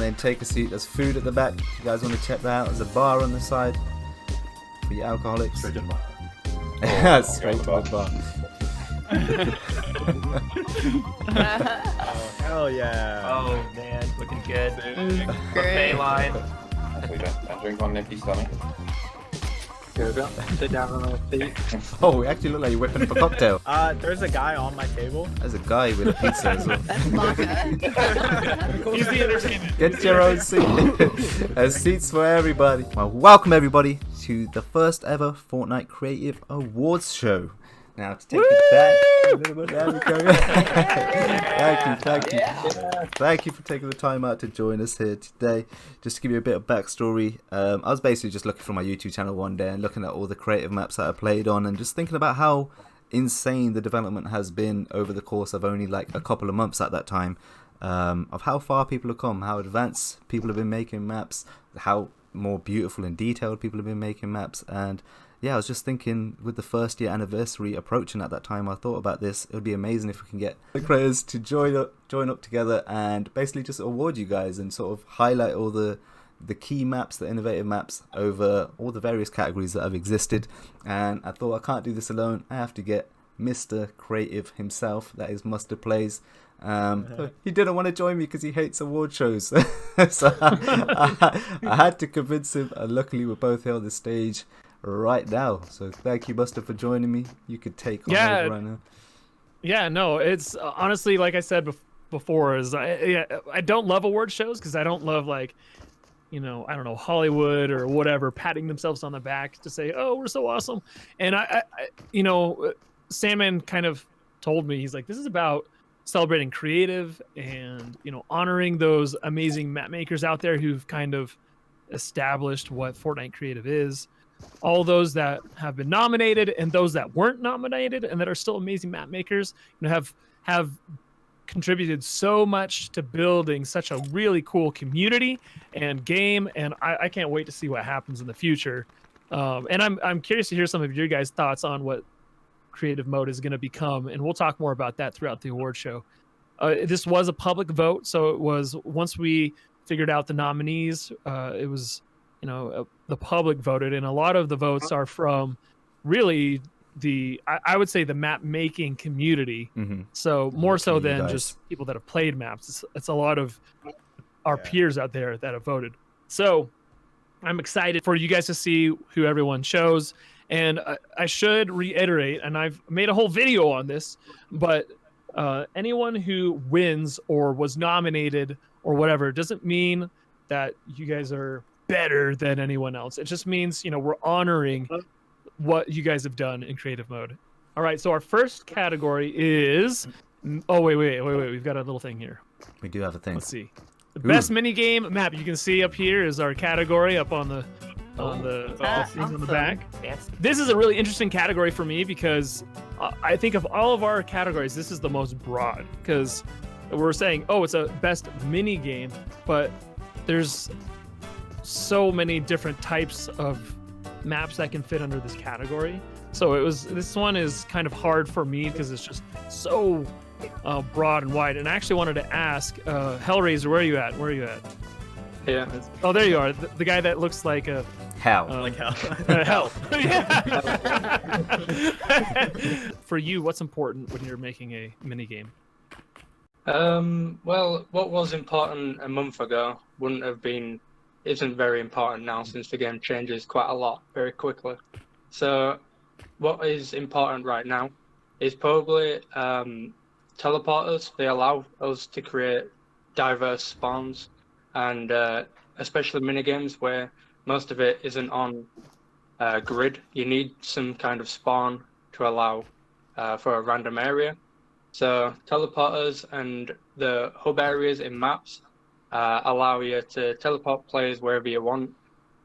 on in, take a seat. There's food at the back. If you guys want to check that out, there's a bar on the side for your alcoholics. Straight to the bar. Straight to the bar. Hell yeah. Oh man, looking good. Great. Buffet line. Don't drink on an empty stomach. Here we go. Sit down on our feet. Oh, we actually look like you're whipping up a cocktail. There's a guy on my table. There's a guy with a pizza as well. That's vodka. He's the entertainment. Get your own seat. There's seats for everybody. Well, welcome everybody to the first ever Fortnite Creative Awards show. Now to take it back a little bit, there we go. Thank you. Thank you for taking the time out to join us here today. Just to give you a bit of backstory, I was basically just looking for my YouTube channel one day and looking at all the creative maps that I played on and just thinking about how insane the development has been over the course of only like a couple of months at that time, of how far people have come, how advanced people have been making maps, how more beautiful and detailed people have been making maps. And yeah, I was just thinking, with the first year anniversary approaching at that time, I thought about this. It would be amazing if we can get the creators to join up together and basically just award you guys and sort of highlight all the key maps, the innovative maps over all the various categories that have existed. And I thought, I can't do this alone. I have to get Mr. Creative himself, that is MustardPlays. He didn't want to join me because he hates award shows. So I had to convince him, and luckily we're both here on the stage right now. So thank you, Buster, for joining me. You could take on over right now. Yeah, no, it's honestly, like I said before, is I don't love award shows because I don't love, like, you know, I don't know, Hollywood or whatever patting themselves on the back to say, oh, we're so awesome. And I you know, Sandman kind of told me, he's like, this is about celebrating creative and, you know, honoring those amazing map makers out there who've kind of established what Fortnite Creative is. All those that have been nominated and those that weren't nominated and that are still amazing map makers, you know, have contributed so much to building such a really cool community and game, and I can't wait to see what happens in the future. And I'm curious to hear some of your guys' thoughts on what creative mode is going to become, and we'll talk more about that throughout the award show. This was a public vote, so it was, once we figured out the nominees, it was, you know, the public voted, and a lot of the votes are from really I would say the map making community. Mm-hmm. So more so than just people that have played maps. It's a lot of our peers out there that have voted. So I'm excited for you guys to see who everyone chose. And I should reiterate, and I've made a whole video on this, but anyone who wins or was nominated or whatever doesn't mean that you guys are better than anyone else. It just means, you know, we're honoring what you guys have done in creative mode. All right, so our first category is, oh wait, we've got a little thing here. We do have a thing. Let's see. The best minigame map you can see up here is our category up on the thing on the back. This is a really interesting category for me because I think of all of our categories, this is the most broad, because we're saying, oh, it's a best mini game, but there's so many different types of maps that can fit under this category. So this one is kind of hard for me because it's just so broad and wide. And I actually wanted to ask Hellraiser, where are you at? Yeah. Oh, there you are. The guy that looks like a hell. Like hell. Hell. For you, what's important when you're making a mini game? Well, what was important a month ago isn't very important now, since the game changes quite a lot very quickly. So what is important right now is probably teleporters. They allow us to create diverse spawns, and especially minigames where most of it isn't on grid. You need some kind of spawn to allow for a random area. So teleporters and the hub areas in maps allow you to teleport players wherever you want.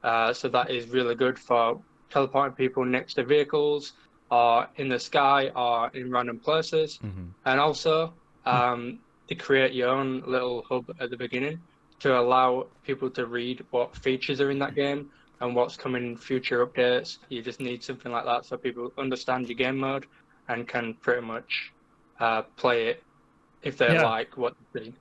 So that is really good for teleporting people next to vehicles, or in the sky, or in random places. Mm-hmm. And also to create your own little hub at the beginning to allow people to read what features are in that game and what's coming in future updates. You just need something like that so people understand your game mode and can pretty much play it if they like what they see.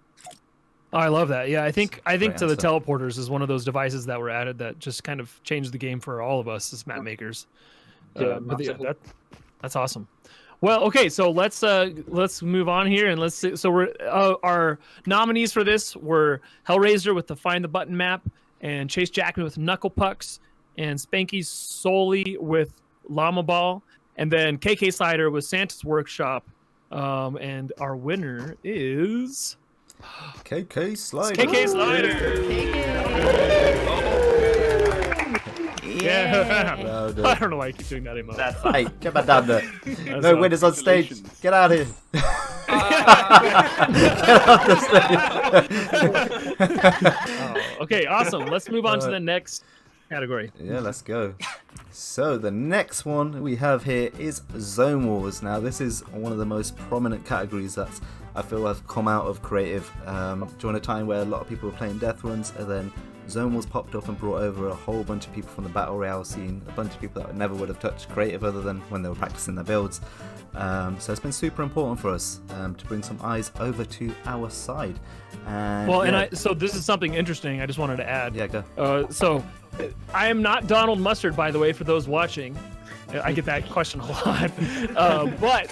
Oh, I love that. Yeah, I think Great to the answer. teleporters is one of those devices that were added that just kind of changed the game for all of us as map makers. Yeah, But yeah, massively. that's awesome. Well, okay, so let's move on here and let's see. So we're our nominees for this were Hellraiser with the Find the Button map, and Chase Jackman with Knuckle Pucks, and Spanky Solely with Llama Ball, and then KK Slider with Santa's Workshop. And our winner is KK Slider. KK Slider. Yeah. Well I done. don't know why I keep doing that emote. That's Hey, get back down there. That's No all. winners on stage. Congratulations. Get out of here. Oh, okay, awesome. Let's move on to the next category. Yeah, let's go. So the next one we have here is Zone Wars. Now this is one of the most prominent categories that I feel have come out of creative during a time where a lot of people were playing death runs, and then Zone Wars popped up and brought over a whole bunch of people from the battle royale scene, a bunch of people that never would have touched creative other than when they were practicing their builds. So it's been super important for us to bring some eyes over to our side. And Well, yeah, and so this is something interesting I just wanted to add. yeah, go. So I am not Donald Mustard, by the way, for those watching. I get that question a lot. But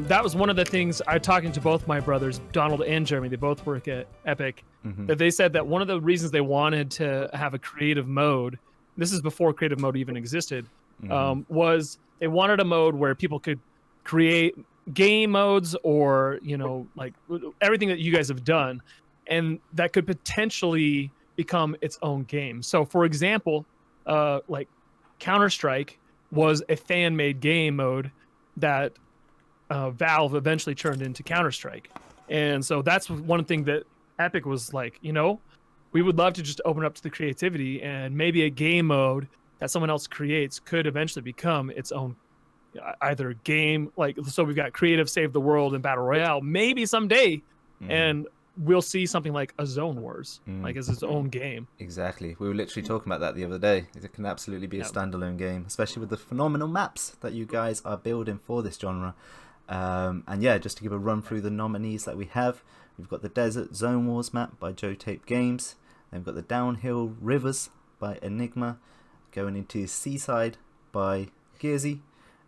that was one of the things I talking to both my brothers, Donald and Jeremy. They both work at Epic. That they said that one of the reasons they wanted to have a creative mode, this is before creative mode even existed, was they wanted a mode where people could create game modes or, you know, like everything that you guys have done, and that could potentially become its own game. So for example, like Counter-Strike was a fan-made game mode that Valve eventually turned into Counter-Strike. And so that's one thing that Epic was like, you know, we would love to just open up to the creativity, and maybe a game mode that someone else creates could eventually become its own either game. Like, so we've got creative save the world and battle royale maybe someday, and we'll see something like a Zone Wars like as its own game. Exactly. We were literally talking about that the other day. It can absolutely be a Yeah. standalone game, especially with the phenomenal maps that you guys are building for this genre. And yeah, just to give a run through the nominees that we have, we've got the Desert Zone Wars map by Joe Tape Games. Then we've got the Downhill Rivers by Enigma, going into Seaside by Gearsy.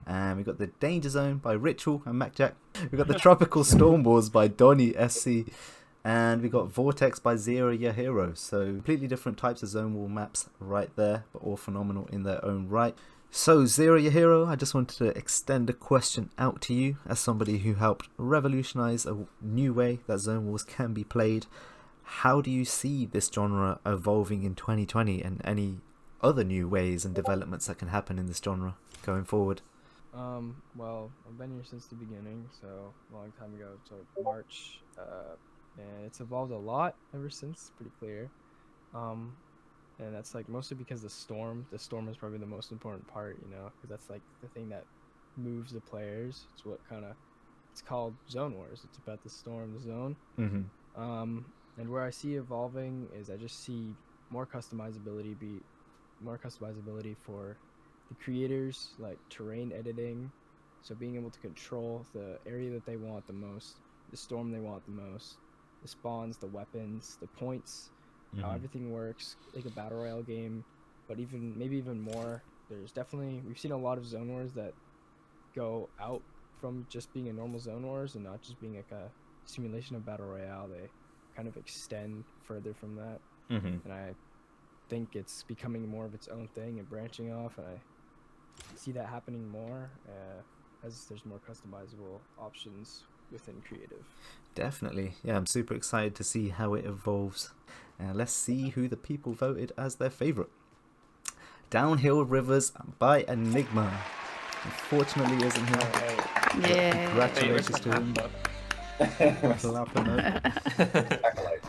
And we've got the Danger Zone by Ritual and MacJack. We've got the Tropical Storm Wars by Donny SC. And we got Vortex by Zero Your Hero. So completely different types of Zone War maps right there, but all phenomenal in their own right. So Zero Your Hero, I just wanted to extend a question out to you as somebody who helped revolutionize a new way that Zone Wars can be played. How do you see this genre evolving in 2020 and any other new ways and developments that can happen in this genre going forward? Well, I've been here since the beginning, so a long time ago, so March, and it's evolved a lot ever since, pretty clear. And that's like mostly because the storm is probably the most important part, you know, because that's like the thing that moves the players. It's what it's called Zone Wars. It's about the storm, the zone. And where I see evolving is I just see more customizability for the creators, like terrain editing, so being able to control the area that they want the most, the storm they want the most, the spawns, the weapons, the points, how everything works, like a battle royale game, but maybe even more. We've seen a lot of Zone Wars that go out from just being a normal Zone Wars and not just being like a simulation of battle royale. They kind of extend further from that, and I think it's becoming more of its own thing and branching off, and I see that happening more as there's more customizable options within creative. Definitely. Yeah, I'm super excited to see how it evolves. Let's see who the people voted as their favorite. Downhill Rivers by Enigma. Unfortunately isn't here. Yeah. Congratulations to him. Clap him up.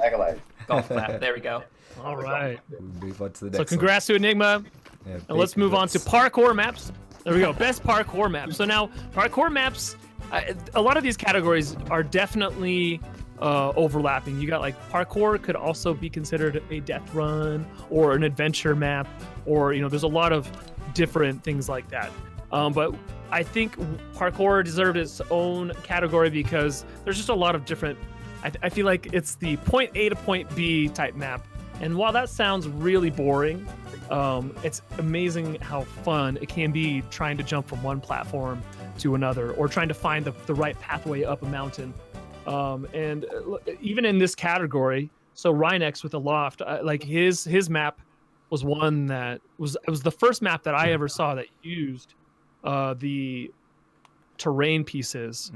Accolade. Golf clap. There we go. All right. We'll move on to the next So congrats to Enigma. one. Yeah, And big let's move on to congrats. parkour maps. There we go. Best parkour maps. So now parkour maps, a lot of these categories are definitely overlapping. You got like parkour could also be considered a death run or an adventure map, or, you know, there's a lot of different things like that. But I think parkour deserved its own category because there's just a lot of different I feel like it's the point A to point B type map. And while that sounds really boring, it's amazing how fun it can be trying to jump from one platform to another, or trying to find the right pathway up a mountain. Even in this category, so Rhinex with the loft, like his map was one that it was the first map that I ever saw that used the terrain pieces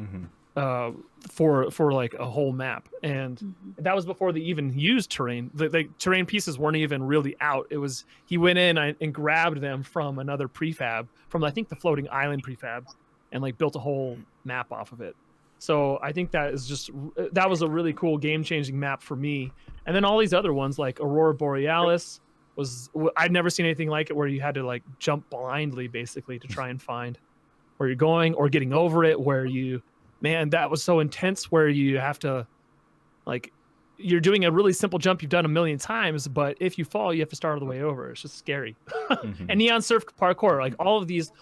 for like a whole map, and that was before they even used terrain. The terrain pieces weren't even really out. It was he went in and grabbed them from another prefab, from I think the floating island prefab, and like built a whole map off of it. So I think that was a really cool game-changing map for me. And then all these other ones like Aurora Borealis I'd never seen anything like it, where you had to like jump blindly basically to try and find where you're going or getting over it, where that was so intense, where you have to, like, you're doing a really simple jump you've done a million times, but if you fall, you have to start all the way over. It's just scary. And Neon Surf Parkour, like all of these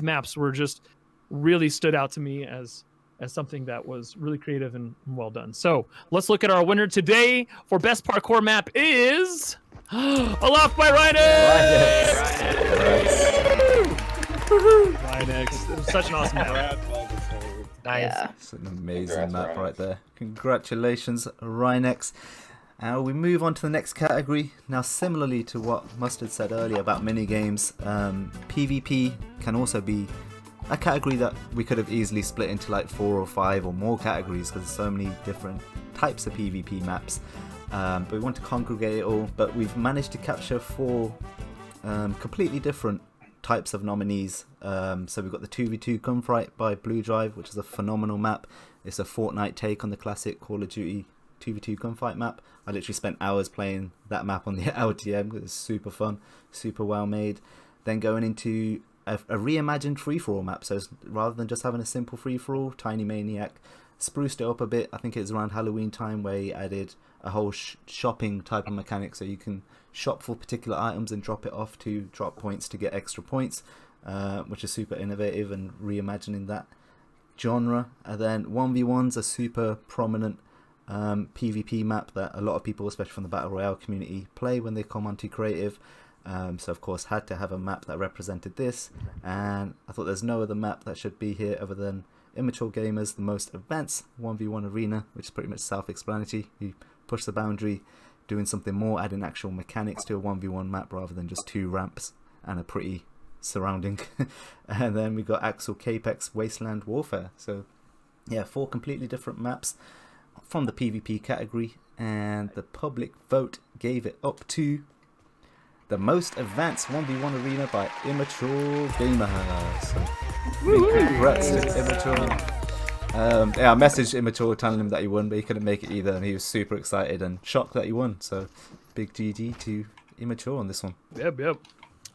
maps were just really stood out to me as something that was really creative and well done. So let's look at our winner today for best parkour map is Aloft by Rhinex. Rhinex. It was such an awesome map. Nice. Yeah. It's an amazing Congrats, map Rhinex. right there. Congratulations, Rhinex. We move on to the next category. Now, similarly to what Mustard said earlier about minigames, PvP can also be a category that we could have easily split into like 4 or 5 or more categories, because there's so many different types of PvP maps. But we want to congregate it all. But we've managed to capture 4 completely different types of nominees. So we've got the 2v2 Gunfight by Blue Drive, which is a phenomenal map. It's a Fortnite take on the classic Call of Duty 2v2 Gunfight map. I literally spent hours playing that map on the LTM. It was super fun, super well made. Then going into a reimagined free-for-all map. So rather than just having a simple free-for-all, Tiny Maniac spruced it up a bit. I think it was around Halloween time, where he added a whole shopping type of mechanic, so you can shop for particular items and drop it off to drop points to get extra points, which is super innovative and reimagining that genre. And then 1v1's a super prominent PvP map that a lot of people, especially from the Battle Royale community, play when they come onto creative. So of course had to have a map that represented this, and I thought there's no other map that should be here other than Immature Gamers, the most advanced 1v1 arena, which is pretty much self-explanatory. You push the boundary, doing something more, adding actual mechanics to a 1v1 map rather than just 2 ramps and a pretty surrounding. And then we got Axel Capex Wasteland Warfare. So yeah, 4 completely different maps from the PvP category, and the public vote gave it up to the most advanced 1v1 arena by Immature Gamer. So big congrats to Immature. I messaged Immature telling him that he won, but he couldn't make it either, and he was super excited and shocked that he won. So big GG to Immature on this one. Yep.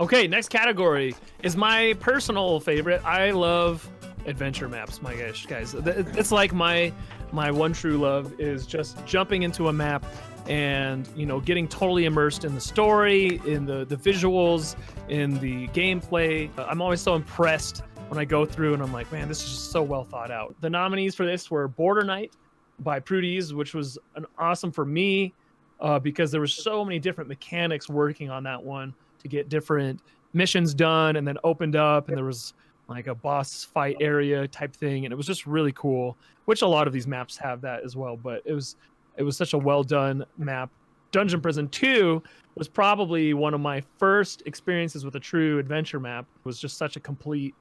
Okay, next category is my personal favorite. I love adventure maps, my guys. It's like my one true love is just jumping into a map and getting totally immersed in the story, in the visuals, in the gameplay. I'm always so impressed when I go through and I'm like, man, this is just so well thought out. The nominees for this were Border Knight by Prudies, which was an awesome for me because there were so many different mechanics working on that one to get different missions done, and then opened up, and there was like a boss fight area type thing, and it was just really cool, which a lot of these maps have that as well. But it was such a well done map. Dungeon Prison 2 was probably one of my first experiences with a true adventure map. It was just such a complete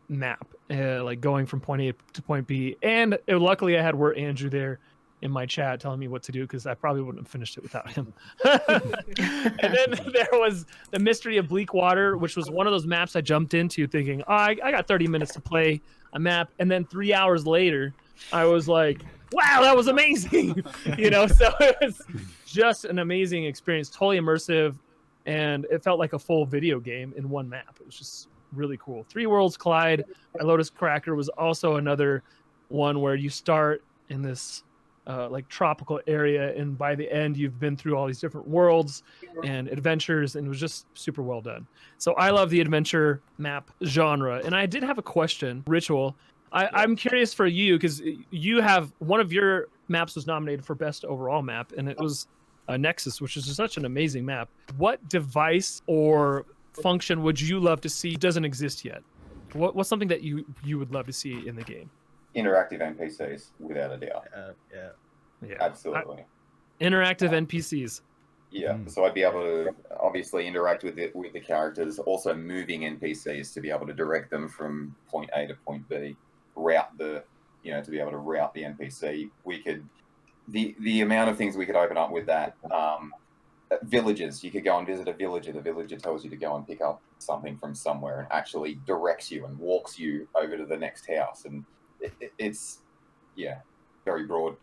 map, like going from point A to point B. And luckily I had Wirt Andrew there in my chat telling me what to do, because I probably wouldn't have finished it without him. And then there was the Mystery of Bleak Water, which was one of those maps I jumped into thinking, oh, I got 30 minutes to play a map. And then 3 hours later, I was like, wow, that was amazing. So it was just an amazing experience, totally immersive, and it felt like a full video game in one map. It was just really cool. Three Worlds Collide by Lotus Cracker was also another one where you start in this like tropical area, and by the end you've been through all these different worlds and adventures, and it was just super well done. So I love the adventure map genre. And I did have a question, Ritual. I'm curious for you, because you have one of your maps was nominated for best overall map, and it was Nexus, which is such an amazing map. What device or function would you love to see doesn't exist yet? What's something that you would love to see in the game? Interactive NPCs, without a doubt. Yeah, Absolutely. Interactive NPCs. Yeah, so I'd be able to obviously interact with the characters, also moving NPCs to be able to direct them from point A to point B, to be able to route the NPC. We could, the amount of things we could open up with that. Villages, you could go and visit a villager. The villager tells you to go and pick up something from somewhere and actually directs you and walks you over to the next house. And it's very broad.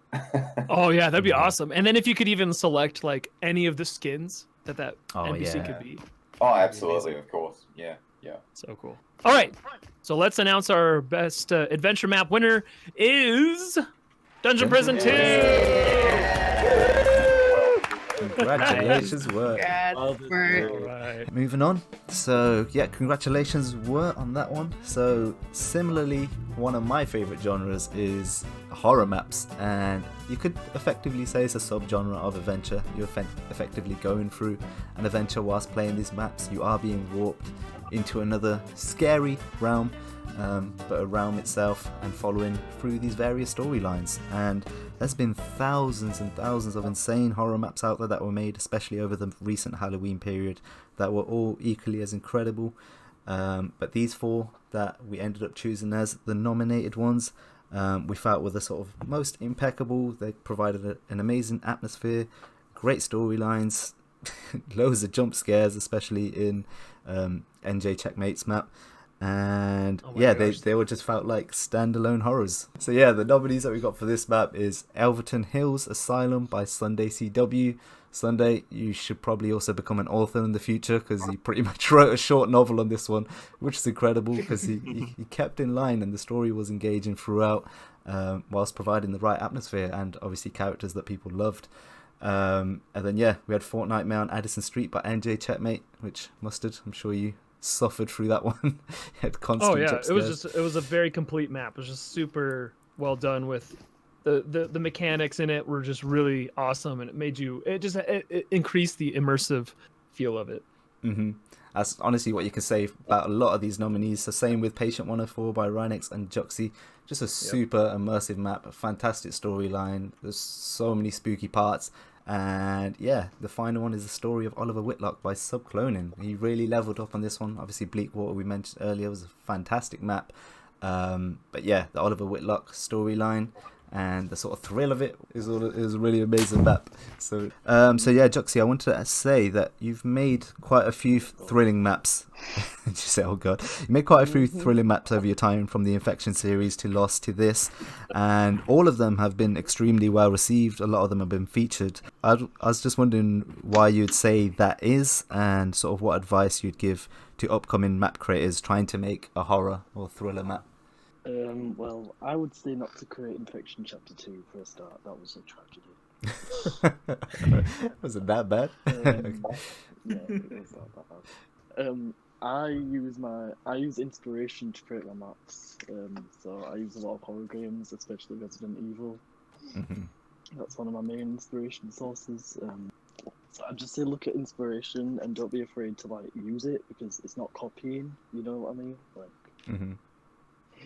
Oh yeah, that'd be awesome. And then if you could even select like any of the skins that NPC could be. Oh, absolutely, of course. Yeah. So cool. All right, so let's announce our best adventure map winner is Dungeon Prison 2. Congratulations, Wert. All right. Moving on. So yeah, congratulations, Wert, on that one. So similarly, one of my favorite genres is horror maps, and you could effectively say it's a subgenre of adventure. You're effectively going through an adventure whilst playing these maps. You are being warped into another scary realm, but a realm itself, and following through these various storylines. And there's been thousands and thousands of insane horror maps out there that were made, especially over the recent Halloween period, that were all equally as incredible. But these 4 that we ended up choosing as the nominated ones, we felt were the sort of most impeccable. They provided an amazing atmosphere, great storylines, loads of jump scares, especially in NJ Checkmate's map. And they all just felt like standalone horrors. So yeah, the nominees that we got for this map is Elverton Hills Asylum by SundayCW. Sunday, you should probably also become an author in the future, because he pretty much wrote a short novel on this one, which is incredible because he kept in line and the story was engaging throughout, whilst providing the right atmosphere and obviously characters that people loved. And then we had Fortnite Mail on Addison Street by NJ Checkmate, which Mustard, I'm sure you suffered through that one. Had constant jump scares. It was a very complete map. It was just super well done with the mechanics in it were just really awesome, and it increased the immersive feel of it. That's honestly what you can say about a lot of these nominees. So same with Patient 104 by Rhinex and Juxi. Just a super immersive map, a fantastic storyline. There's so many spooky parts. And yeah, the final one is the story of Oliver Whitlock by Subcloning. He really leveled up on this one. Obviously Bleakwater, we mentioned earlier, was a fantastic map. But yeah, the Oliver Whitlock storyline and the sort of thrill of it is a really amazing map. So yeah, Juxi, I wanted to say that you've made quite a few thrilling maps. Did you say, oh god? You made quite a few thrilling maps over your time, from the Infection series to Lost to this, and all of them have been extremely well received. A lot of them have been featured. I was just wondering why you'd say that is, and sort of what advice you'd give to upcoming map creators trying to make a horror or thriller map. Well, I would say not to create Infection Chapter 2 for a start. That was a tragedy. Was it that bad? Yeah, it was not that bad. I use inspiration to create my maps. So I use a lot of horror games, especially Resident Evil. That's one of my main inspiration sources. So I'd just say look at inspiration and don't be afraid to use it, because it's not copying. You know what I mean?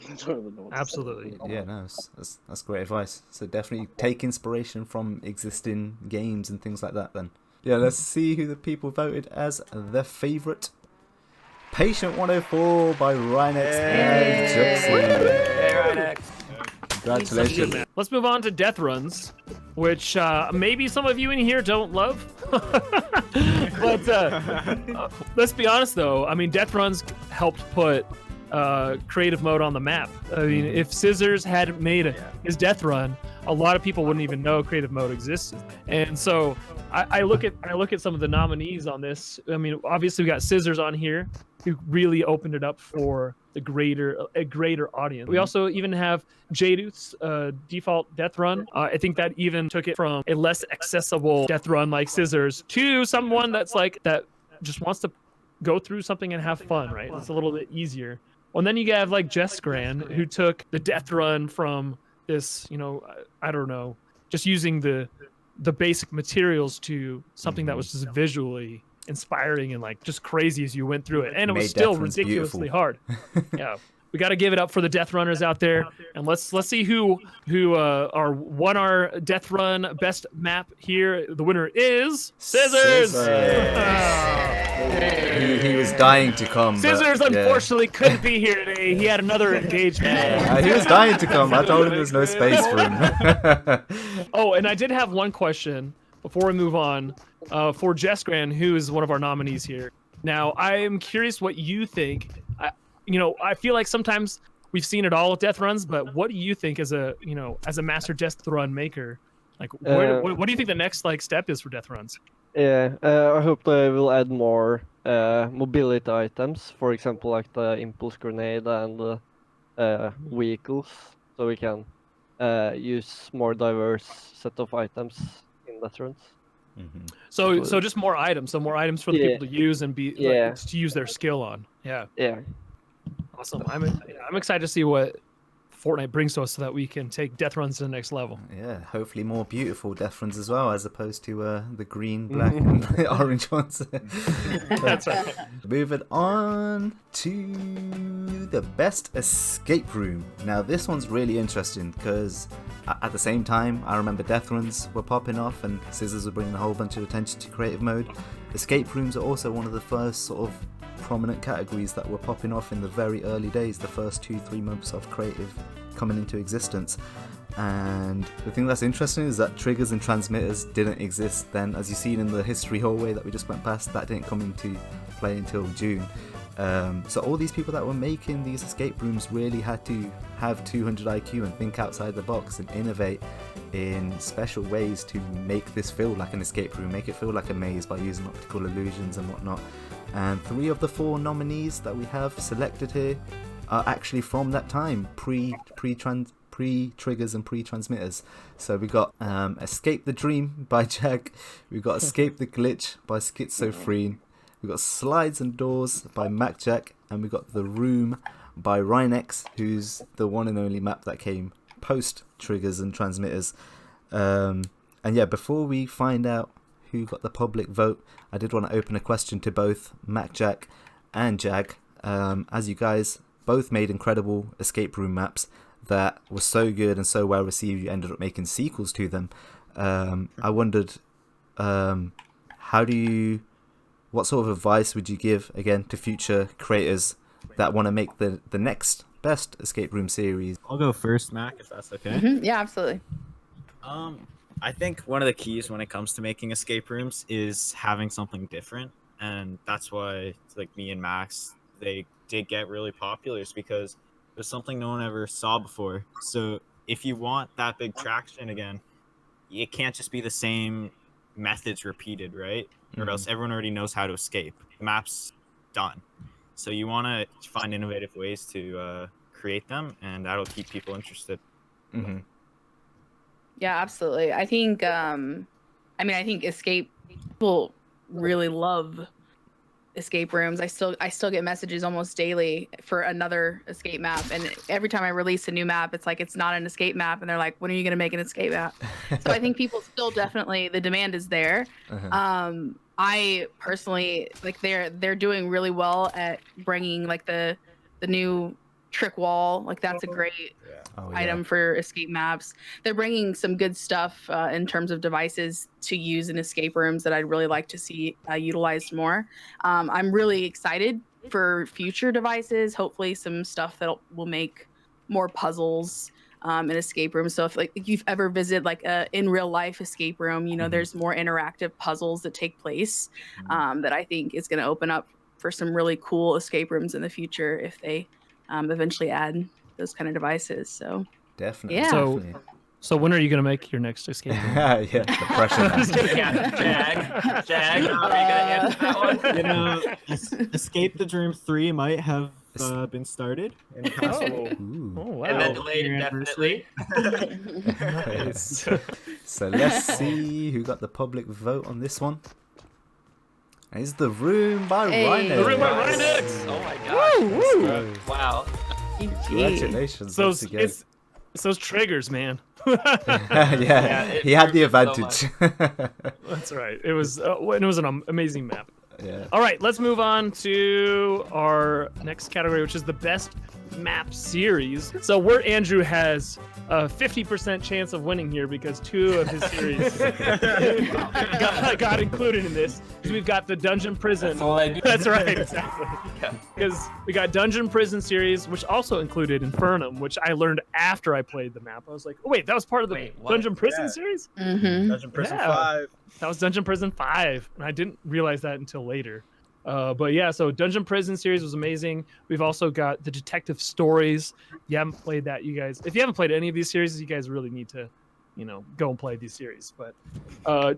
I don't really know what to Absolutely. say. Yeah, no, that's great advice. So definitely take inspiration from existing games and things like that then. Yeah, let's see who the people voted as their favourite. Patient 104 by Rhinex and Juxi. Hey, Rhinex. Congratulations. Let's move on to Death Runs, which maybe some of you in here don't love. But let's be honest though, I mean, Death Runs helped put creative mode on the map. I mean, if Scissors hadn't made his Death Run, a lot of people wouldn't even know creative mode existed. And so I look at some of the nominees on this. I mean, obviously we got Scissors on here, who really opened it up for a greater audience. We also even have Jaduth's default Death Run. I think that even took it from a less accessible Death Run like Scissors to someone that just wants to go through something and have fun, right? It's a little bit easier. Well, and then you have like Jess Gran, who took the Death Run from this, I don't know, just using the basic materials to something that was just visually inspiring and like just crazy as you went through it, and it was Made still Death Runs ridiculously beautiful. hard. Yeah, we got to give it up for the Death Runners out there, and let's see who won our Death Run best map here. The winner is Scissors. He was dying to come. but, Scissors yeah. unfortunately couldn't be here today. He had another engagement. He was dying to come. I told him there's no space for him. Oh, and I did have one question before we move on for Jess Gran, who is one of our nominees here. Now, I am curious what you think. I feel like sometimes we've seen it all with death runs, but what do you think as a master death run maker? Like, what do you think the next step is for death runs? Yeah, I hope they will add more mobility items, for example, like the impulse grenade and the vehicles, so we can use more diverse set of items in death runs. So just more items, more items for the people to use and to use their skill on. Yeah. Yeah. Awesome. I'm excited to see what Fortnite brings to us so that we can take death runs to the next level. Yeah, hopefully more beautiful death runs as well, as opposed to the green, black, and orange ones. That's right. Moving on to the best escape room. Now this one's really interesting because at the same time, I remember death runs were popping off and Scissors were bringing a whole bunch of attention to creative mode. Escape rooms are also one of the first sort of prominent categories that were popping off in the very early days, the first 2-3 months of creative coming into existence. And the thing that's interesting is that triggers and transmitters didn't exist then. As you've seen in the history hallway that we just went past, that didn't come into play until June. So all these people that were making these escape rooms really had to have 200 IQ and think outside the box and innovate in special ways to make this feel like an escape room, make it feel like a maze by using optical illusions and whatnot. And 3 of the 4 nominees that we have selected here are actually from that time, pre-triggers and pre-transmitters. So we got Escape the Dream by Jag, we've got Escape the Glitch by Schizophrene, we've got Slides and Doors by MacJack, and we've got The Room by Rhinex, who's the one and only map that came post triggers and transmitters. And yeah, before we find out who got the public vote, I did want to open a question to both MacJack and Jag, as you guys both made incredible escape room maps that were so good and so well received you ended up making sequels to them. I wondered, what sort of advice would you give again to future creators that want to make the next best escape room series? I'll go first, Mac, if that's okay. Yeah, absolutely. I think one of the keys when it comes to making escape rooms is having something different, and that's why like me and Max, they did get really popular, is because there's something no one ever saw before. So if you want that big traction again, it can't just be the same methods repeated, right? Or else everyone already knows how to escape. The map's done. So you want to find innovative ways to create them, and that'll keep people interested. Yeah, absolutely. I think, I think escape people really love escape rooms. I still get messages almost daily for another escape map, and every time I release a new map, it's like it's not an escape map, and they're like, "When are you going to make an escape map?" So I think people still definitely, the demand is there. I personally they're doing really well at bringing like the new trick wall. Like that's a great item for escape maps. They're bringing some good stuff in terms of devices to use in escape rooms that I'd really like to see utilized more. I'm really excited for future devices, hopefully some stuff that will make more puzzles in escape rooms. So if you've ever visited like a in real life escape room, there's more interactive puzzles that take place that I think is going to open up for some really cool escape rooms in the future if they eventually add those kind of devices. So definitely. Yeah. So when are you gonna make your next escape room? Yeah, the pressure. Jag, are you gonna answer that one? Escape the Dream 3 might have been started. Oh, wow. And then delayed indefinitely. Nice. So let's see who got the public vote on this one. It's The Room by Rhinex. The Room by Rhinex. Oh my gosh. Wow. Congratulations. So once again. It's those triggers, man. Yeah, he had the advantage. That's right. It was an amazing map. Yeah. All right, let's move on to our next category, which is the best map series. So where Andrew has a 50% chance of winning here because 2 of his series got included in this. We've got the Dungeon Prison. That's all I do. That's right, exactly. Because we got Dungeon Prison series, which also included Infernum, which I learned after I played the map. I was like, oh wait, that was part of the Dungeon Prison series? Mm-hmm. Dungeon Prison Yeah. 5. That was Dungeon Prison 5, and I didn't realize that until later. But yeah, so Dungeon Prison series was amazing. We've also got the Detective Stories. If you haven't played that, you guys, if you haven't played any of these series, you guys really need to, go and play these series. But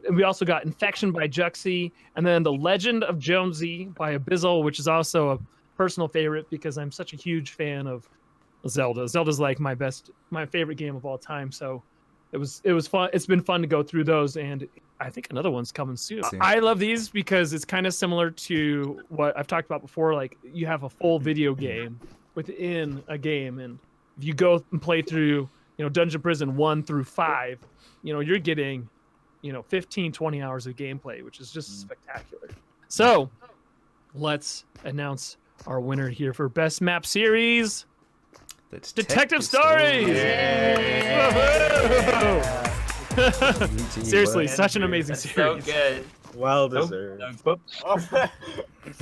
and we also got Infection by Juxie, and then The Legend of Jonesy by Abyssal, which is also a personal favorite because I'm such a huge fan of Zelda. Zelda's like my favorite game of all time. So it was fun. It's been fun to go through those, and I think another one's coming soon. I love these because it's kind of similar to what I've talked about before. Like you have a full video game within a game, and if you go and play through, Dungeon Prison 1 through 5, you're getting, 15, 20 hours of gameplay, which is just spectacular. So let's announce our winner here for Best Map Series. Detective Stories! Seriously, such an amazing series. So good. Well deserved.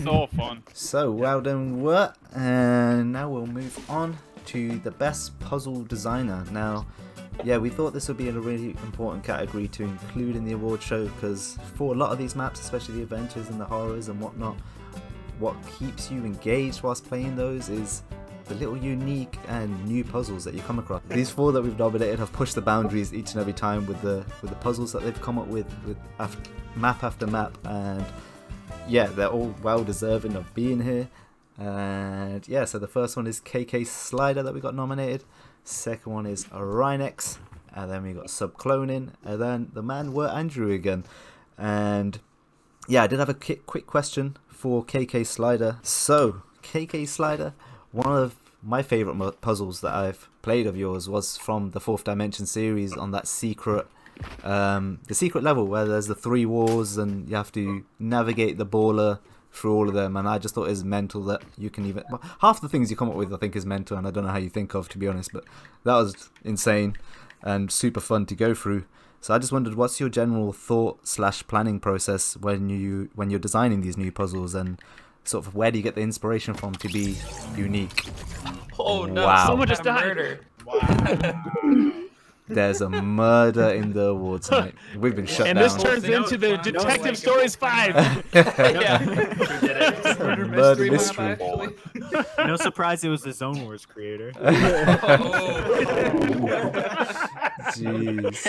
So fun. So well done, what? And now we'll move on to the best puzzle designer. Now, yeah, we thought this would be a really important category to include in the award show because for a lot of these maps, especially the adventures and the horrors and whatnot, what keeps you engaged whilst playing those is the little unique and new puzzles that you come across. These 4 that we've nominated have pushed the boundaries each and every time with the puzzles that they've come up with map after map, and yeah, they're all well deserving of being here. And yeah, so the first one is KK Slider that we got nominated. Second one is Rhinex, and then we got Subcloning, and then the man were Andrew again. And yeah, I did have a quick question for KK Slider. So KK Slider, one of my favourite puzzles that I've played of yours was from the 4th Dimension series on that secret level where there's the 3 walls and you have to navigate the baller through all of them, and I just thought it was mental that you can even... Well, half the things you come up with I think is mental, and I don't know how you think of, to be honest, but that was insane and super fun to go through. So I just wondered, what's your general thought / planning process when you're designing these new puzzles, and sort of where do you get the inspiration from to be unique? Oh no! Wow. Someone just died. Murder. Wow. There's a murder in the awards tonight. We've been shut And down. this turns into the Detective Stories 5. Murder mystery. No surprise it was the Zone Wars creator. Jeez.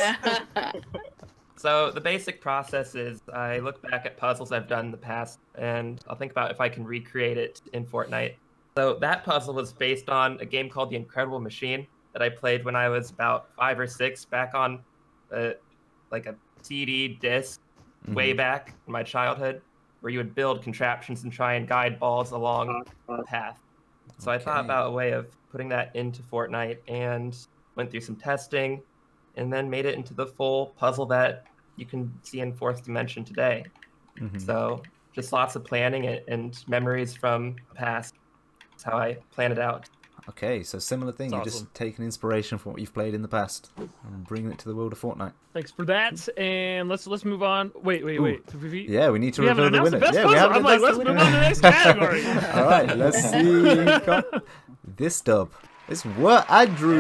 So the basic process is I look back at puzzles I've done in the past, and I'll think about if I can recreate it in Fortnite. So that puzzle was based on a game called The Incredible Machine that I played when I was about 5 or 6 back on like a CD disc way back in my childhood, where you would build contraptions and try and guide balls along a path. So I thought about a way of putting that into Fortnite and went through some testing and then made it into the full puzzle that you can see in 4th Dimension today. So just lots of planning and memories from the past. That's how I plan it out. Okay, so similar thing. That's You're awesome. just taking inspiration from what you've played in the past and bringing it to the world of Fortnite. Thanks for that, and let's move on. Wait. Yeah, we need to We haven't reveal the announced winner. the best Yeah, we puzzle. haven't I'm like, announced let's the move winner. on to the next category. All right, let's see. This dub. It's what Andrew.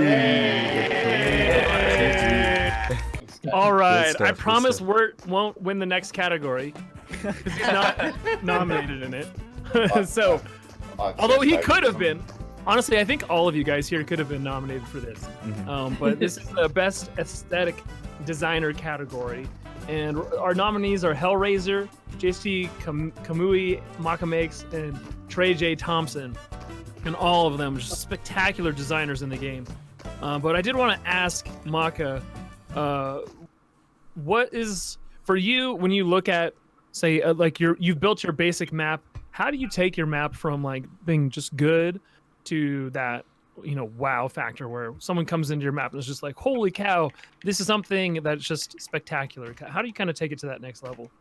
All right, Good stuff, I good promise stuff. Wirt won't win the next category because he's not nominated in it. So, although he could have been. Honestly, I think all of you guys here could have been nominated for this. But this is the best aesthetic designer category. And our nominees are Hellraiser, JC Kamui Makamakes, and Trey J. Thompson. And all of them just spectacular designers in the game. But I did want to ask Maka, what is, for you, when you look at, say, like you've built your basic map, how do you take your map from like being just good to that wow factor where someone comes into your map and is just like, holy cow, this is something that's just spectacular? How do you kind of take it to that next level?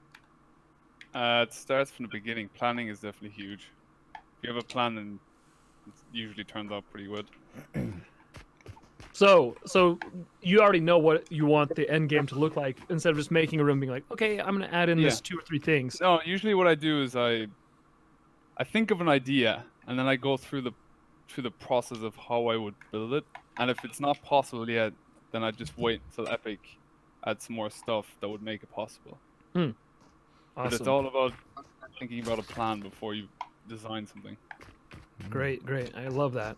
It starts from the beginning. Planning is definitely huge. If you have a plan, then it usually turns out pretty good. So you already know what you want the end game to look like, instead of just making a room being like, okay, I'm gonna add in this 2 or 3 things. No, usually what I do is I think of an idea and then I go through the process of how I would build it. And if it's not possible yet, then I just wait until Epic adds some more stuff that would make it possible. Awesome. But it's all about thinking about a plan before you design something. Great. I love that.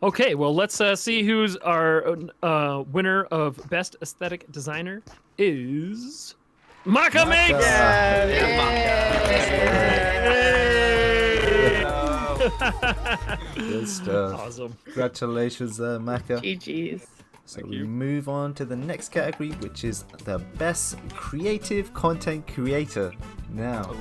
Okay, well, let's see who's our winner of Best Aesthetic Designer is mapmaker. Good stuff. Awesome. Congratulations, Maka. GG's. So we move on to the next category, which is the Best Creative Content Creator. Now,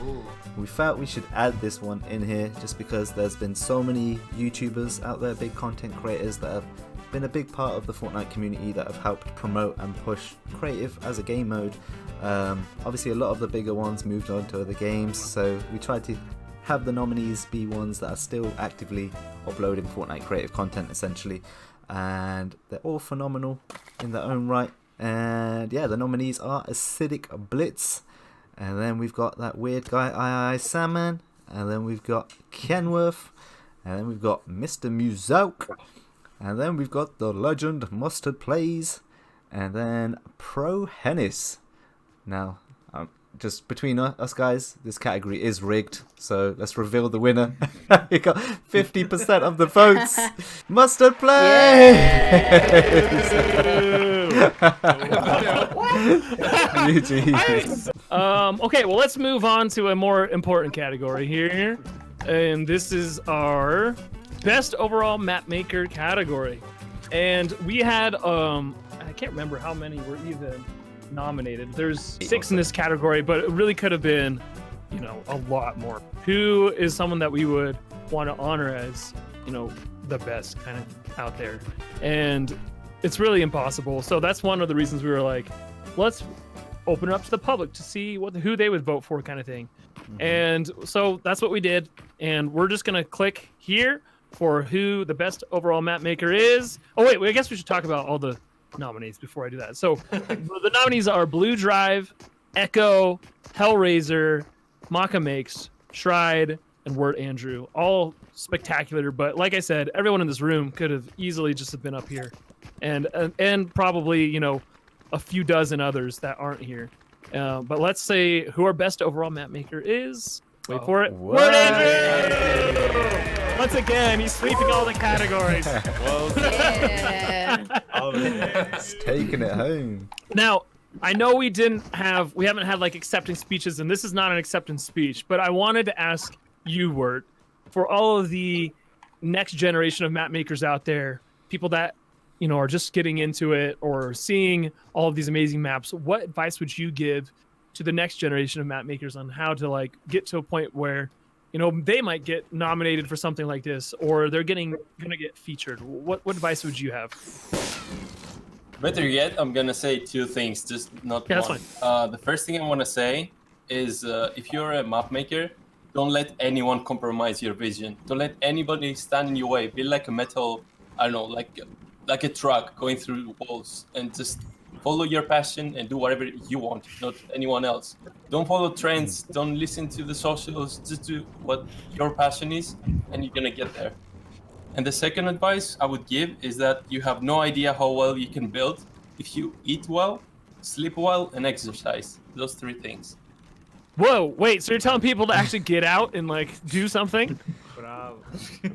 we felt we should add this one in here just because there's been so many YouTubers out there, big content creators that have been a big part of the Fortnite community that have helped promote and push creative as a game mode. Obviously, a lot of the bigger ones moved on to other games, so we tried to have the nominees be ones that are still actively uploading Fortnite creative content, essentially. And they're all phenomenal in their own right. And yeah, the nominees are Acidic Blitz, and then we've got that weird guy iiiSAndman, and then we've got Kenworth, and then we've got Mr. Muzoke, and then we've got the legend MustardPlays, and then Pro Hennis. Now, just between us guys, this category is rigged, so let's reveal the winner. You got 50% of the votes. MustardPlays! Okay, well, let's move on to a more important category here, and this is our Best Overall Mapmaker category. And we had I can't remember how many were even nominated. There's 6 in this category, but it really could have been, a lot more. Who is someone that we would want to honor as, the best kind of out there? And it's really impossible. So that's one of the reasons we were like, let's open it up to the public to see who they would vote for, kind of thing. And so that's what we did. And we're just gonna click here for who the best overall map maker is. Oh wait, I guess we should talk about all the nominees before I do that. So the nominees are Blue Drive, Echo, Hellraiser, Maka Makes, Shride, and Word Andrew. All spectacular, but like I said, everyone in this room could have easily just have been up here, and probably a few dozen others that aren't here. But let's say who our best overall map maker is. Wait for it. Word Andrew! Once again, he's sweeping all the categories. Well, It's taking it home. Now, I know we haven't had like acceptance speeches, and this is not an acceptance speech, but I wanted to ask you, Word, for all of the next generation of map makers out there, people that are just getting into it or seeing all of these amazing maps, what advice would you give to the next generation of map makers on how to get to a point where they might get nominated for something like this, or they're gonna get featured? What advice would you have? Better yet, I'm gonna say 2 things, just not Yeah, one. that's fine. The first thing I want to say is, if you're a map maker, don't let anyone compromise your vision. Don't let anybody stand in your way. Be like a metal, I don't know, like a truck going through walls, and just follow your passion and do whatever you want, not anyone else. Don't follow trends. Don't listen to the socials. Just do what your passion is, and you're gonna get there. And the second advice I would give is that you have no idea how well you can build if you eat well, sleep well, and exercise. Those 3 things. Whoa, wait, so you're telling people to actually get out and do something? Bravo.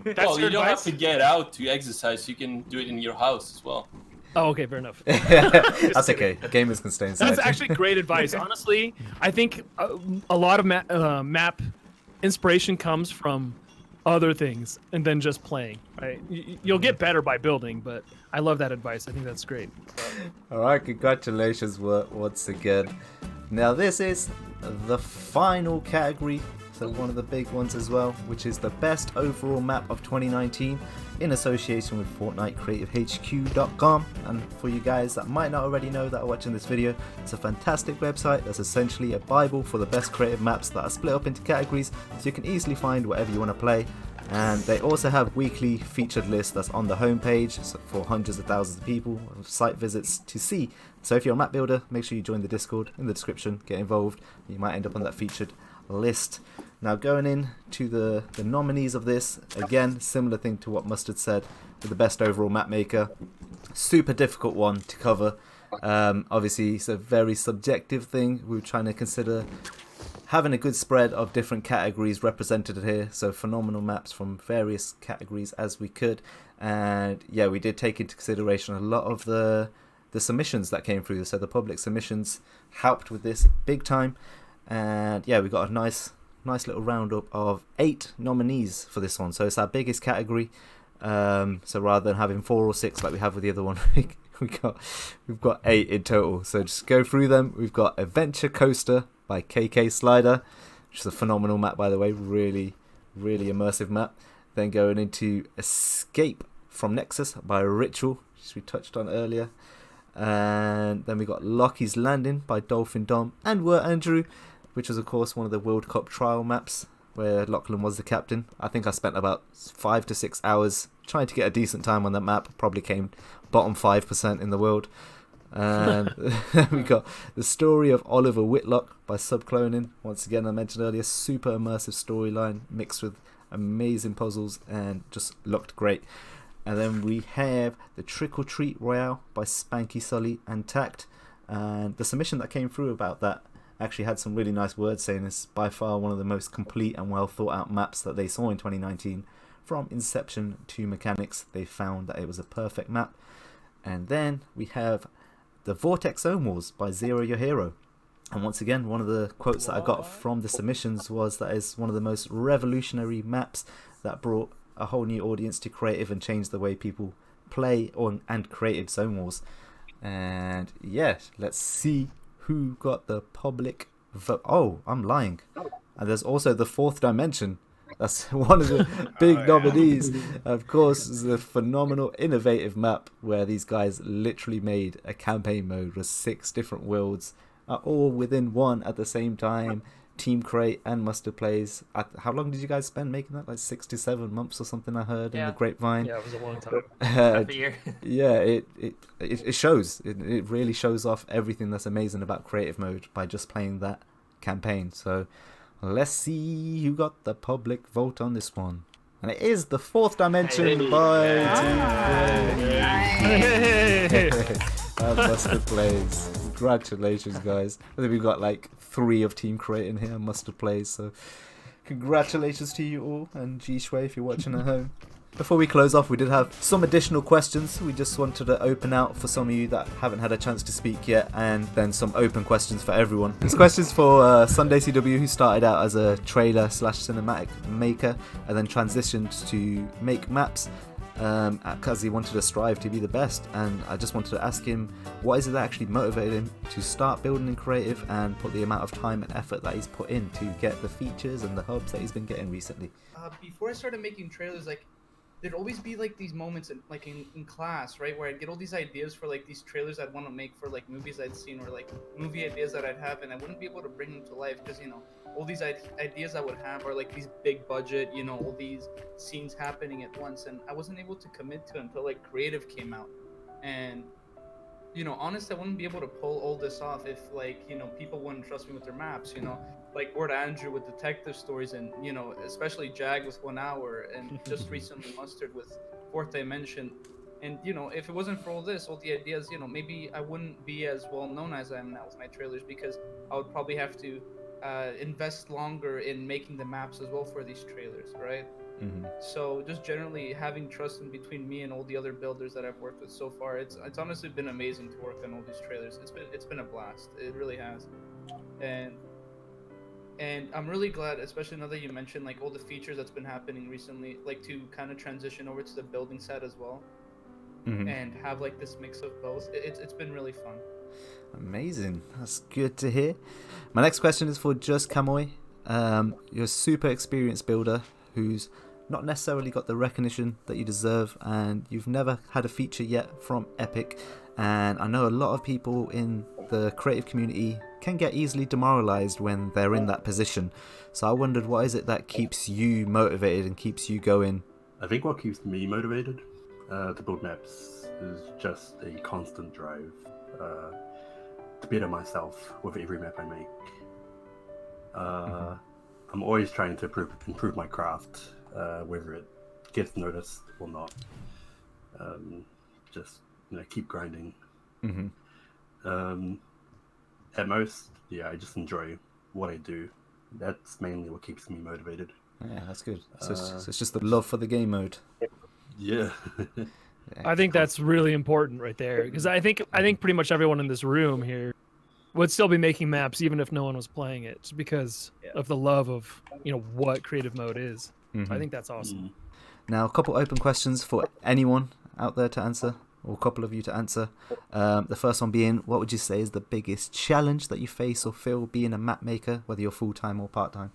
That's Well, your you don't have advice? to get out to exercise. You can do it in your house as well. Oh, okay, fair enough. That's okay. Gamers can stay inside. That's actually great advice. Honestly, I think a lot of map inspiration comes from other things and then just playing, right? You'll get better by building, but I love that advice. I think that's great. All right, congratulations once again. Now this is the final category. to one of the big ones as well, which is the best overall map of 2019 in association with Fortnite Creative HQ.com. And for you guys that might not already know that are watching this video, it's a fantastic website that's essentially a bible for the best creative maps that are split up into categories, so you can easily find whatever you want to play. And they also have weekly featured lists that's on the homepage for hundreds of thousands of people, site visits to see. So if you're a map builder, make sure you join the Discord in the description, get involved. You might end up on that featured list. Now going in to the nominees of this, again, similar thing to what Mustard said with the best overall map maker. Super difficult one to cover. Obviously, it's a very subjective thing. We were trying to consider having a good spread of different categories represented here, so phenomenal maps from various categories as we could. And yeah, we did take into consideration a lot of the submissions that came through, so the public submissions helped with this big time. And yeah, we got a nice little roundup of 8 nominees for this one, so it's our biggest category. So rather than having 4 or 6 like we have with the other one, we've got 8 in total. So just go through them. We've got Adventure Coaster by KK Slider, which is a phenomenal map, by the way, really immersive map. Then going into Escape from Nexus by Ritual, which we touched on earlier. And then we got Lockie's Landing by Dolphin Dom and Were Andrew, which was of course one of the World Cup trial maps where Lachlan was the captain. I think I spent about 5 to 6 hours trying to get a decent time on that map. Probably came bottom 5% in the world. And we got The Story of Oliver Whitlock by Subcloning. Once again, I mentioned earlier, super immersive storyline mixed with amazing puzzles and just looked great. And then we have The Trick or Treat Royale by Spanky Sully and Tact. And the submission that came through about that actually had some really nice words, saying it's by far one of the most complete and well thought out maps that they saw in 2019. From inception to mechanics, they found that it was a perfect map. And then we have The Vortex Zone Wars by Zero Your Hero. And once again, one of the quotes that I got from the submissions was that it's one of the most revolutionary maps that brought a whole new audience to creative and changed the way people play and created Zone Wars. And yeah, let's see who got the public vote. Oh, I'm lying. And there's also The Fourth Dimension. That's one of the big nominees. Of course, it's a phenomenal, innovative map where these guys literally made a campaign mode with 6 different worlds, all within one at the same time. Team Crate and MustardPlays. How long did you guys spend making that? Like 6 to 7 months or something, I heard in the grapevine. Yeah, it was a long time. Half a year. Yeah, it shows. It really shows off everything that's amazing about creative mode by just playing that campaign. So let's see who got the public vote on this one. And it is The Fourth Dimension by Team Crate. MustardPlays. Congratulations, guys. I think we've got like 3 of Team Crate in here, MustardPlays. So congratulations to you all, and G Shui if you're watching at home. Before we close off, we did have some additional questions we just wanted to open out for some of you that haven't had a chance to speak yet, and then some open questions for everyone. These questions for SundayCW, who started out as a trailer / cinematic maker and then transitioned to make maps because he wanted to strive to be the best. And I just wanted to ask him, what is it that actually motivated him to start building in creative and put the amount of time and effort that he's put in to get the features and the hubs that he's been getting recently? Before I started making trailers, like, there'd always be like these moments in class, right, where I'd get all these ideas for like these trailers I'd want to make for like movies I'd seen, or like movie ideas that I'd have, and I wouldn't be able to bring them to life because, you know, all these ideas I would have are like these big budget, you know, all these scenes happening at once, and I wasn't able to commit to it until like creative came out. And, you know, honestly, I wouldn't be able to pull all this off if, like, you know, people wouldn't trust me with their maps, you know, like Word Andrew with detective stories, and, you know, especially Jag with 1 hour, and just recently Mustard with Fourth Dimension. And, you know, if it wasn't for all this, all the ideas, you know, maybe I wouldn't be as well known as I am now with my trailers, because I would probably have to invest longer in making the maps as well for these trailers, right? Mm-hmm. So just generally having trust in between me and all the other builders that I've worked with so far, it's honestly been amazing to work on all these trailers. It's been a blast. It really has. And I'm really glad, especially now that you mentioned like all the features that's been happening recently, like to kind of transition over to the building side as well, and have like this mix of both. It's been really fun. Amazing. That's good to hear. My next question is for Just Kamoy. You're a super experienced builder who's not necessarily got the recognition that you deserve, and you've never had a feature yet from Epic. And I know a lot of people in the creative community can get easily demoralized when they're in that position. So I wondered, what is it that keeps you motivated and keeps you going? I think what keeps me motivated to build maps is just a constant drive to better myself with every map I make. I'm always trying to improve my craft, whether it gets noticed or not. Just keep grinding. At most, I just enjoy what I do. That's mainly what keeps me motivated. Yeah, that's good. So it's just the love for the game mode. Yeah. I think that's really important right there, because I think pretty much everyone in this room here would still be making maps even if no one was playing it, just because of the love of what creative mode is. I think that's awesome. Now, a couple open questions for anyone out there to answer, or a couple of you to answer. The first one being, what would you say is the biggest challenge that you face or feel being a map maker, whether you're full-time or part-time?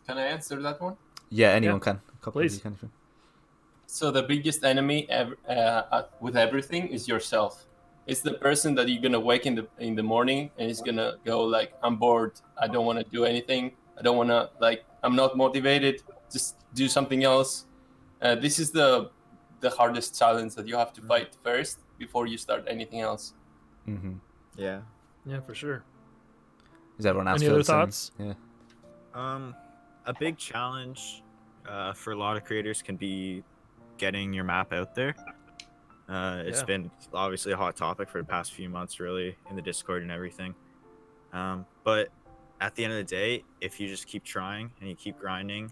Can I answer that one? Yeah, anyone can. A couple Please. of you can. So the biggest enemy with everything is yourself. It's the person that you're gonna wake in the morning and it's gonna go like, I'm bored, I don't want to do anything, I don't want to, like, I'm not motivated, just do something else. This is the hardest challenge that you have to fight first before you start anything else. Yeah, for sure. Is everyone else Any feel other the same? thoughts? Yeah. A big challenge for a lot of creators can be getting your map out there. It's been obviously a hot topic for the past few months, really, in the Discord and everything. But at the end of the day, if you just keep trying and you keep grinding,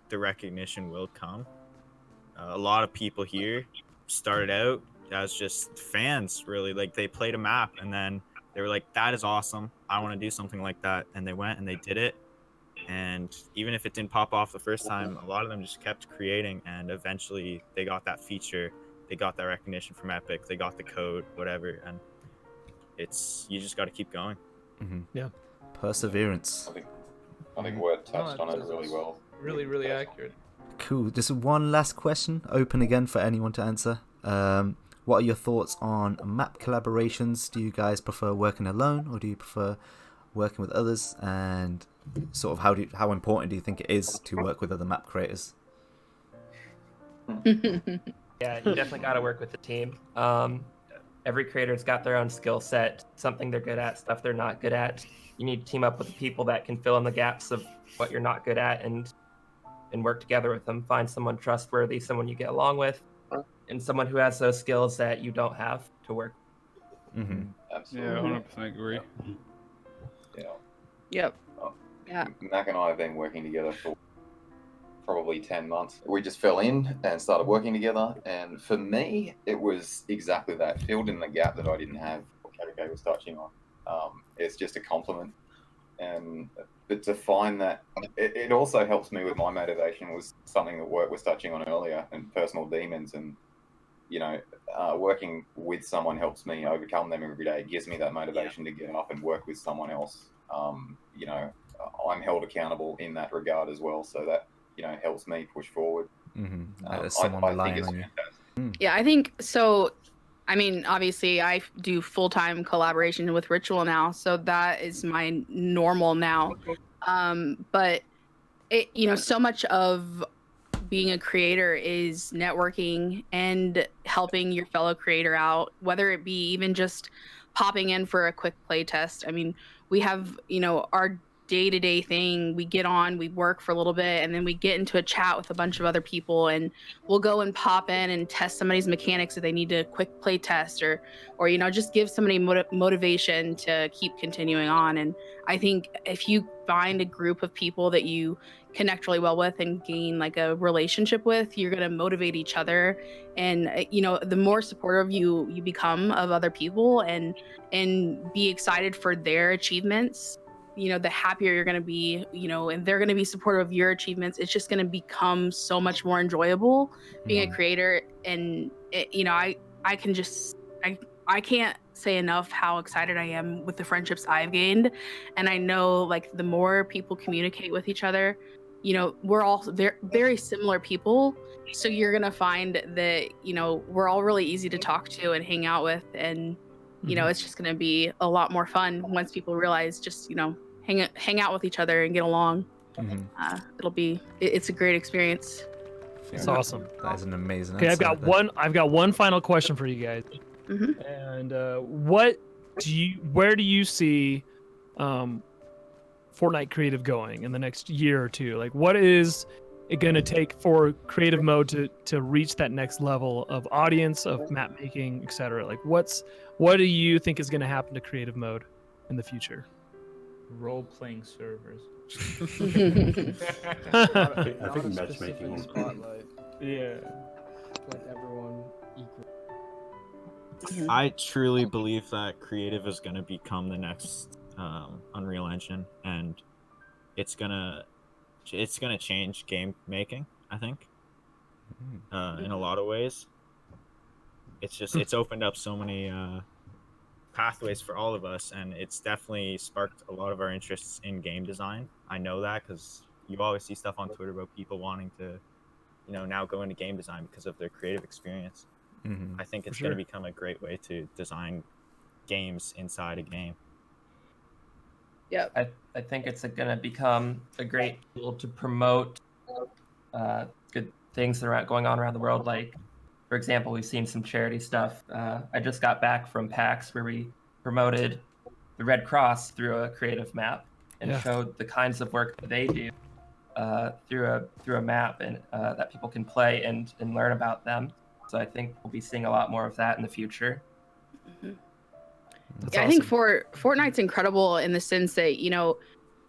the recognition will come. A lot of people here started out as just fans, really. Like, they played a map and then they were like, that is awesome, I want to do something like that. And they went and they did it. And even if it didn't pop off the first time, a lot of them just kept creating, and eventually they got that feature, they got that recognition from Epic, they got the code, whatever, and you just got to keep going. Yeah. Perseverance. I think Word touched on it really well. Really, really accurate. Cool. Just one last question, open again for anyone to answer. What are your thoughts on map collaborations? Do you guys prefer working alone, or do you prefer working with others? And sort of how important do you think it is to work with other map creators? Yeah, you definitely got to work with the team. Every creator's got their own skill set, something they're good at, stuff they're not good at. You need to team up with the people that can fill in the gaps of what you're not good at, and work together with them. Find someone trustworthy, someone you get along with, and someone who has those skills that you don't have to work. Absolutely. Yeah, 100% agree. Yep. Yeah. Mac and I have been working together for probably 10 months. We just fell in and started working together, and for me, it was exactly that. Filled in the gap that I didn't have, what KDK was touching on. It's just a compliment. But to find that, it also helps me with my motivation, was something that Work was touching on earlier, and personal demons, and working with someone helps me overcome them every day. It gives me that motivation to get up and work with someone else. I'm held accountable in that regard as well, so that helps me push forward. There's someone relying on you. Yeah, I think so. I mean, obviously, I do full-time collaboration with Ritual now, so that is my normal now. But it, so much of being a creator is networking and helping your fellow creator out, whether it be even just popping in for a quick play test. I mean, we have, our day-to-day thing. We get on, we work for a little bit, and then we get into a chat with a bunch of other people, and we'll go and pop in and test somebody's mechanics if they need to quick play test, or just give somebody motivation to keep continuing on. And I think if you find a group of people that you connect really well with and gain like a relationship with, you're going to motivate each other. And the more supportive you become of other people and be excited for their achievements, the happier you're going to be, and they're going to be supportive of your achievements. It's just going to become so much more enjoyable being a creator. And I can't say enough how excited I am with the friendships I've gained. And I know like the more people communicate with each other, you know, we're all very, very similar people. So you're going to find that, you know, we're all really easy to talk to and hang out with. And, you know, it's just going to be a lot more fun once people realize just, you know, hang out with each other and get along. It's a great experience. It's awesome. That is an amazing. Okay, I've got one final question for you guys. And where do you see Fortnite Creative going in the next year or two? Like, what is it going to take for creative mode to reach that next level of audience, of map making, etc.? Like, what do you think is going to happen to creative mode in the future? Role-playing servers. I think matchmaking will spotlight. Yeah, like everyone equal. I truly believe that creative is going to become the next Unreal Engine, and it's gonna change game making. I think in a lot of ways. It's opened up so many pathways for all of us, and it's definitely sparked a lot of our interests in game design. I know that because you always see stuff on Twitter about people wanting to, you know, now go into game design because of their creative experience. I think it's going to become a great way to design games inside a game. Yeah, I think it's going to become a great tool to promote good things that are going on around the world. Like, for example, we've seen some charity stuff. I just got back from PAX where we promoted the Red Cross through a creative map and showed the kinds of work that they do through a map and that people can play and learn about them. So I think we'll be seeing a lot more of that in the future. That's awesome. I think Fortnite's incredible in the sense that, you know,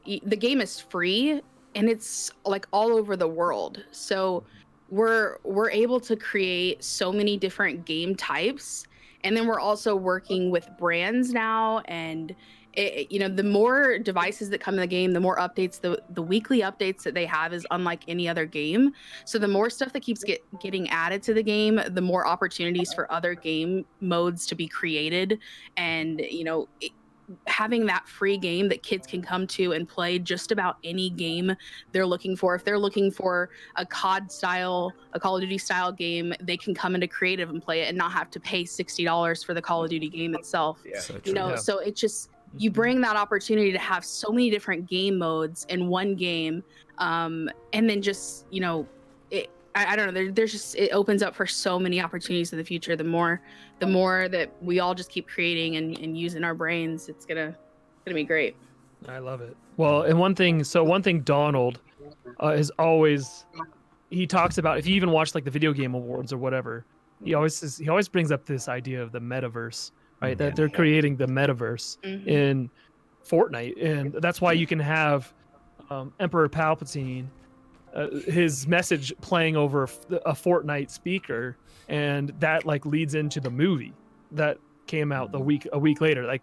the game is free and it's like all over the world. So we're able to create so many different game types, and then we're also working with brands now, and you know, the more devices that come in the game, the more updates. The weekly updates that they have is unlike any other game. So the more stuff that keeps getting added to the game, the more opportunities for other game modes to be created, and you know, having that free game that kids can come to and play just about any game they're looking for. If they're looking for a COD style, a Call of Duty style game, they can come into creative and play it and not have to pay $60 for the Call of Duty game itself. You know, so it just, you bring that opportunity to have so many different game modes in one game, and then just, you know, I don't know, there's just, it opens up for so many opportunities in the future. The more that we all just keep creating and using our brains, it's gonna be great. I love it. Well, and one thing Donald is always, he talks about, if you even watch like the video game awards or whatever, he always brings up this idea of the metaverse, right? That they're creating the metaverse in Fortnite, and that's why you can have Emperor Palpatine, his message playing over a Fortnite speaker, and that like leads into the movie that came out a week later. Like,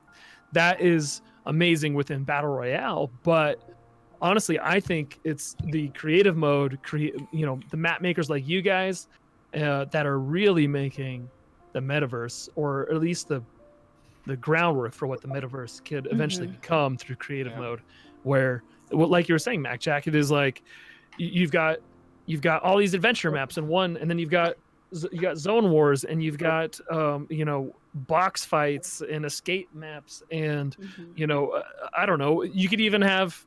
that is amazing within Battle Royale. But honestly, I think it's the creative mode, you know, the map makers like you guys that are really making the metaverse, or at least the groundwork for what the metaverse could eventually become through creative mode, where, like you were saying, Mac Jack, it is like you've got all these adventure maps in one, and then you got zone wars, and you've got you know, box fights and escape maps, and you know, I don't know, you could have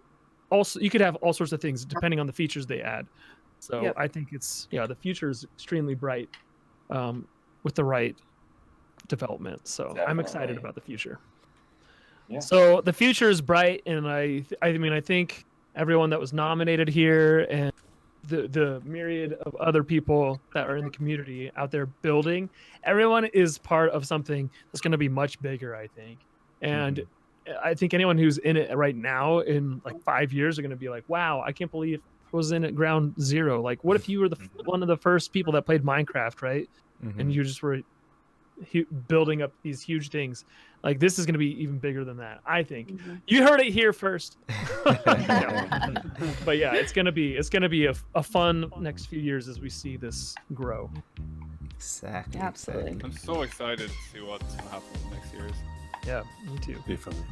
all sorts of things depending on the features they add. So I think it's, the future is extremely bright with the right development. So definitely. I'm excited about the future. So the future is bright, and I mean, I think everyone that was nominated here and the myriad of other people that are in the community out there building, everyone is part of something that's going to be much bigger, I think. And I think anyone who's in it right now in like 5 years are going to be like, wow, I can't believe I was in at ground zero. Like, what if you were one of the first people that played Minecraft, right? And you just were building up these huge things. Like, this is going to be even bigger than that, I think. You heard it here first. But yeah, it's going to be a fun next few years as we see this grow. Exactly. Absolutely. I'm so excited to see what's gonna happen next year's. Yeah, me too. Definitely.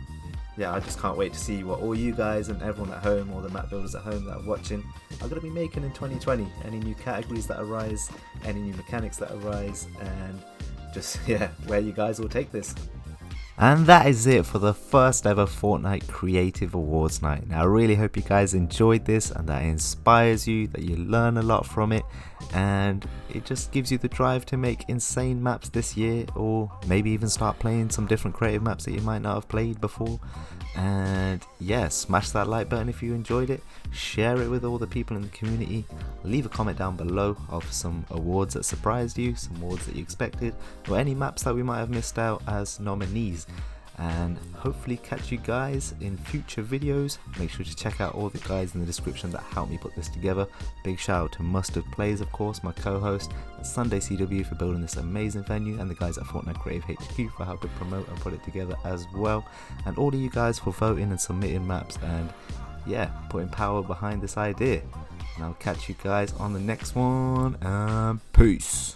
Yeah, I just can't wait to see what all you guys and everyone at home, all the map builders at home that are watching, are going to be making in 2020. Any new categories that arise, any new mechanics that arise, and just, yeah, where you guys will take this. And that is it for the first ever Fortnite Creative Awards night. Now I really hope you guys enjoyed this and that it inspires you, that you learn a lot from it, and it just gives you the drive to make insane maps this year, or maybe even start playing some different creative maps that you might not have played before. And yeah, smash that like button if you enjoyed it, share it with all the people in the community, leave a comment down below of some awards that surprised you, some awards that you expected, or any maps that we might have missed out as nominees. And hopefully catch you guys in future videos. Make sure to check out all the guys in the description that helped me put this together. Big shout out to MustardPlays, of course, my co-host, and SundayCW for building this amazing venue, and the guys at Fortnite Creative HQ for helping promote and put it together as well. And all of you guys for voting and submitting maps and yeah, putting power behind this idea. And I'll catch you guys on the next one, and peace.